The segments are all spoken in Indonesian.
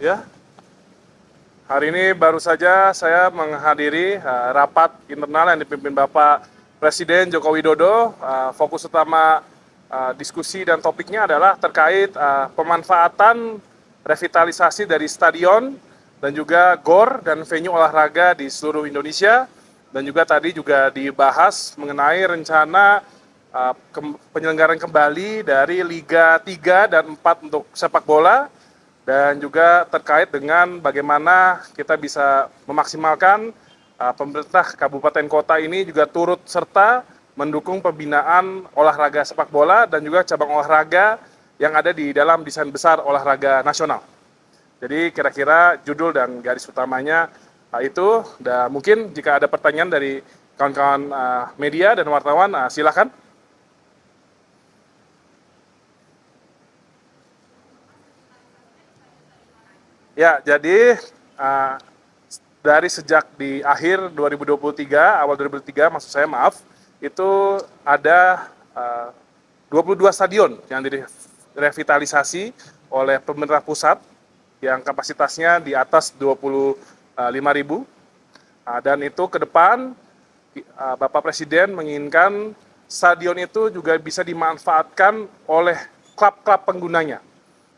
Ya, hari ini baru saja saya menghadiri rapat internal yang dipimpin Bapak Presiden Joko Widodo. Fokus utama diskusi dan topiknya adalah terkait pemanfaatan revitalisasi dari stadion dan juga GOR dan venue olahraga di seluruh Indonesia. Dan juga tadi juga dibahas mengenai rencana penyelenggaraan kembali dari Liga 3 dan 4 untuk sepak bola, dan juga terkait dengan bagaimana kita bisa memaksimalkan pemerintah kabupaten kota ini juga turut serta mendukung pembinaan olahraga sepak bola dan juga cabang olahraga yang ada di dalam desain besar olahraga nasional. Jadi kira-kira judul dan garis utamanya itu, dan mungkin jika ada pertanyaan dari kawan-kawan media dan wartawan, silakan. Ya, jadi dari sejak di akhir 2023, awal 2023 maksud saya, maaf, itu ada 22 stadion yang direvitalisasi oleh pemerintah pusat yang kapasitasnya di atas 25.000. Dan itu ke depan Bapak Presiden menginginkan stadion itu juga bisa dimanfaatkan oleh klub-klub penggunanya.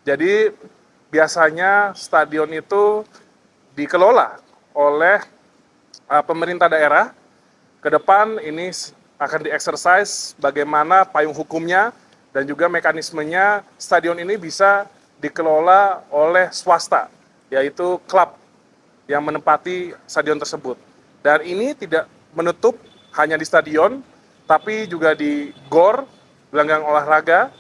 Jadi biasanya stadion itu dikelola oleh pemerintah daerah. Ke depan ini akan dieksersis bagaimana payung hukumnya dan juga mekanismenya stadion ini bisa dikelola oleh swasta, yaitu klub yang menempati stadion tersebut. Dan ini tidak menutup hanya di stadion, tapi juga di GOR, gelanggang olahraga,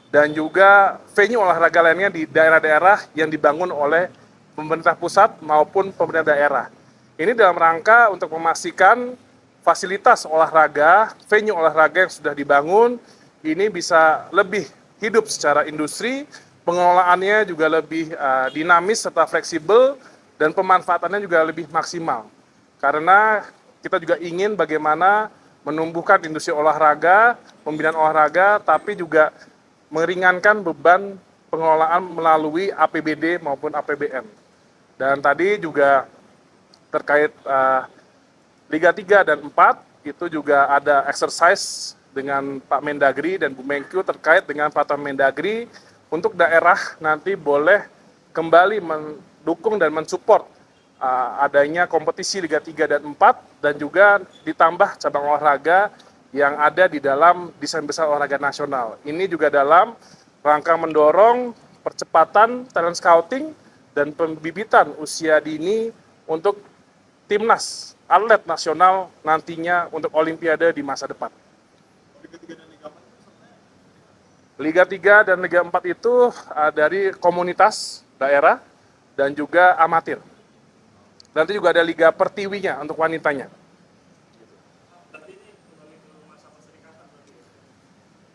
dan juga venue olahraga lainnya di daerah-daerah yang dibangun oleh pemerintah pusat maupun pemerintah daerah. Ini dalam rangka untuk memastikan fasilitas olahraga, venue olahraga yang sudah dibangun, ini bisa lebih hidup secara industri, pengelolaannya juga lebih dinamis serta fleksibel, dan pemanfaatannya juga lebih maksimal. Karena kita juga ingin bagaimana menumbuhkan industri olahraga, pembinaan olahraga, tapi juga meringankan beban pengelolaan melalui APBD maupun APBN. Dan tadi juga terkait Liga 3 dan 4, itu juga ada exercise dengan Pak Mendagri dan Bu Menkyu terkait dengan peraturan Mendagri untuk daerah nanti boleh kembali mendukung dan mensupport adanya kompetisi Liga 3 dan 4, dan juga ditambah cabang olahraga yang ada di dalam desain besar olahraga nasional. Ini juga dalam rangka mendorong percepatan talent scouting dan pembibitan usia dini untuk timnas atlet nasional nantinya untuk Olimpiade di masa depan. Liga 3 dan Liga 4 itu dari komunitas daerah dan juga amatir. Nanti juga ada Liga Pertiwinya untuk wanitanya.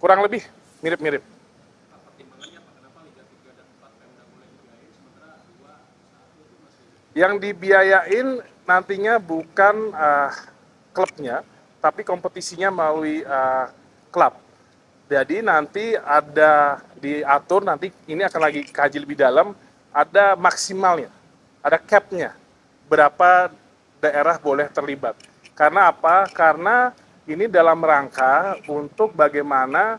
Kurang lebih mirip-mirip. Yang dibiayain nantinya bukan klubnya, tapi kompetisinya melalui klub. Jadi nanti ada diatur, nanti ini akan lagi kaji lebih dalam, ada maksimalnya, ada cap-nya, berapa daerah boleh terlibat. Karena apa? Karena ini dalam rangka untuk bagaimana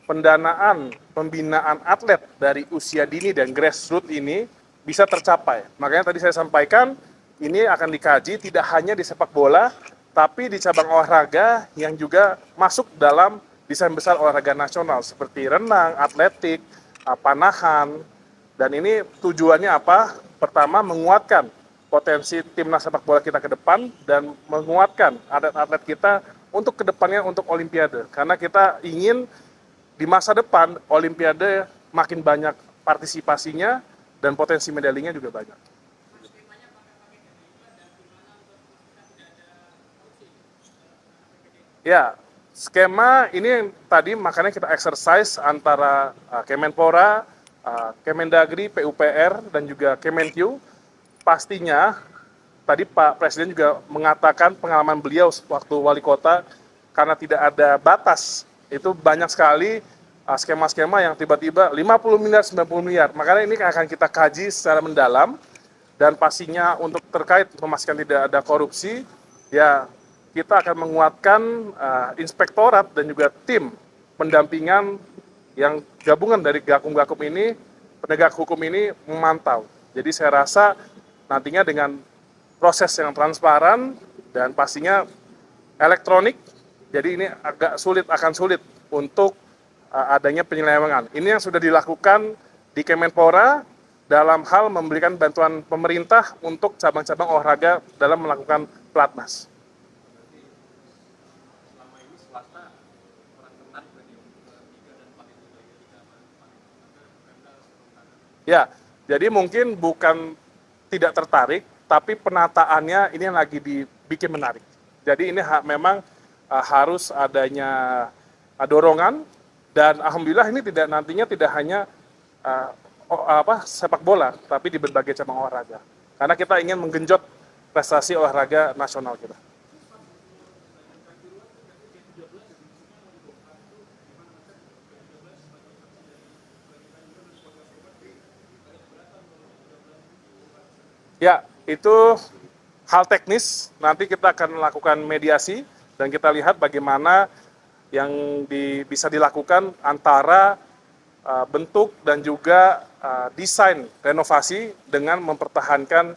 pendanaan pembinaan atlet dari usia dini dan grassroots ini bisa tercapai. Makanya tadi saya sampaikan ini akan dikaji tidak hanya di sepak bola, tapi di cabang olahraga yang juga masuk dalam desain besar olahraga nasional seperti renang, atletik, panahan. Dan ini tujuannya apa? Pertama, menguatkan potensi timnas sepak bola kita ke depan dan menguatkan atlet-atlet kita untuk kedepannya untuk Olimpiade. Karena kita ingin di masa depan Olimpiade makin banyak partisipasinya dan potensi medalinya juga banyak. Ya, skema ini yang tadi makanya kita exercise antara Kemenpora, Kemendagri, PUPR, dan juga Kemenkyu. Pastinya tadi Pak Presiden juga mengatakan pengalaman beliau waktu wali kota, karena tidak ada batas, itu banyak sekali skema-skema yang tiba-tiba 50 miliar, 90 miliar. Makanya ini akan kita kaji secara mendalam, dan pastinya untuk terkait memastikan tidak ada korupsi, ya kita akan menguatkan inspektorat dan juga tim pendampingan yang gabungan dari Gakum-Gakum ini, penegak hukum ini memantau. Jadi saya rasa nantinya dengan proses yang transparan dan pastinya elektronik, jadi ini akan sulit untuk adanya penyelewengan. Ini yang sudah dilakukan di Kemenpora dalam hal memberikan bantuan pemerintah untuk cabang-cabang olahraga dalam melakukan pelatnas. Ya, jadi mungkin bukan tidak tertarik, tapi penataannya ini yang lagi dibikin menarik. Jadi ini memang harus adanya dorongan, dan alhamdulillah ini nantinya tidak hanya sepak bola, tapi di berbagai cabang olahraga. Karena kita ingin menggenjot prestasi olahraga nasional kita. Ya, itu hal teknis, nanti kita akan melakukan mediasi dan kita lihat bagaimana yang bisa dilakukan antara bentuk dan juga desain renovasi dengan mempertahankan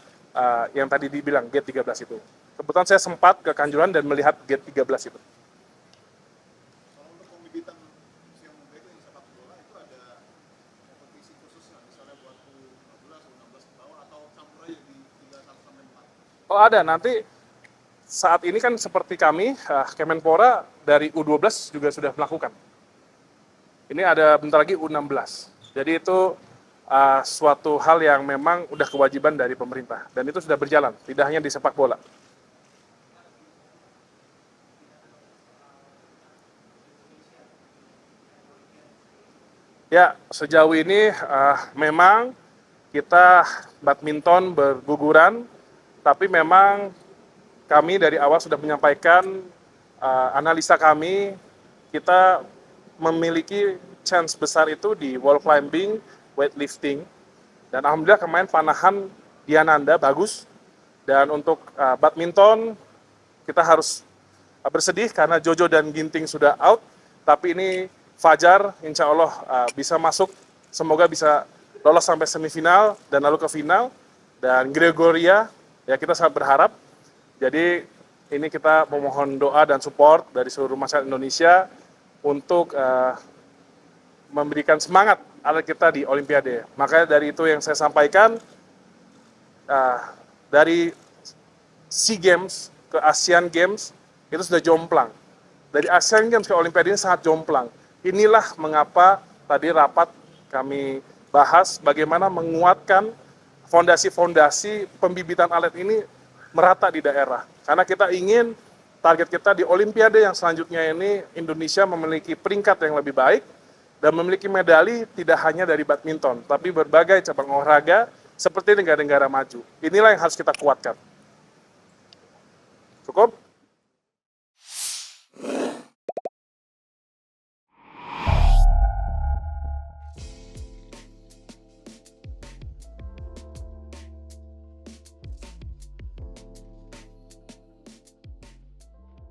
yang tadi dibilang gate 13 itu. Kebetulan saya sempat ke Kanjuruhan dan melihat gate 13 itu. Oh ada, nanti saat ini kan seperti kami, Kemenpora dari U12 juga sudah melakukan. Ini ada bentar lagi U16. Jadi itu suatu hal yang memang udah kewajiban dari pemerintah. Dan itu sudah berjalan, tidak hanya di sepak bola. Ya, sejauh ini memang kita badminton berguguran, tapi memang kami dari awal sudah menyampaikan analisa kami, kita memiliki chance besar itu di wall climbing, weightlifting, dan alhamdulillah kemarin panahan Diananda bagus, dan untuk badminton kita harus bersedih karena Jojo dan Ginting sudah out, tapi ini Fajar insya Allah bisa masuk, semoga bisa lolos sampai semifinal dan lalu ke final, dan Gregoria ya kita sangat berharap. Jadi ini kita memohon doa dan support dari seluruh masyarakat Indonesia untuk memberikan semangat atlet kita di Olimpiade. Makanya dari itu yang saya sampaikan, dari SEA Games ke Asian Games itu sudah jomplang. Dari Asian Games ke Olimpiade ini sangat jomplang. Inilah mengapa tadi rapat kami bahas bagaimana menguatkan fondasi-fondasi pembibitan atlet ini merata di daerah. Karena kita ingin target kita di Olimpiade yang selanjutnya ini Indonesia memiliki peringkat yang lebih baik dan memiliki medali tidak hanya dari badminton, tapi berbagai cabang olahraga seperti negara-negara maju. Inilah yang harus kita kuatkan. Cukup?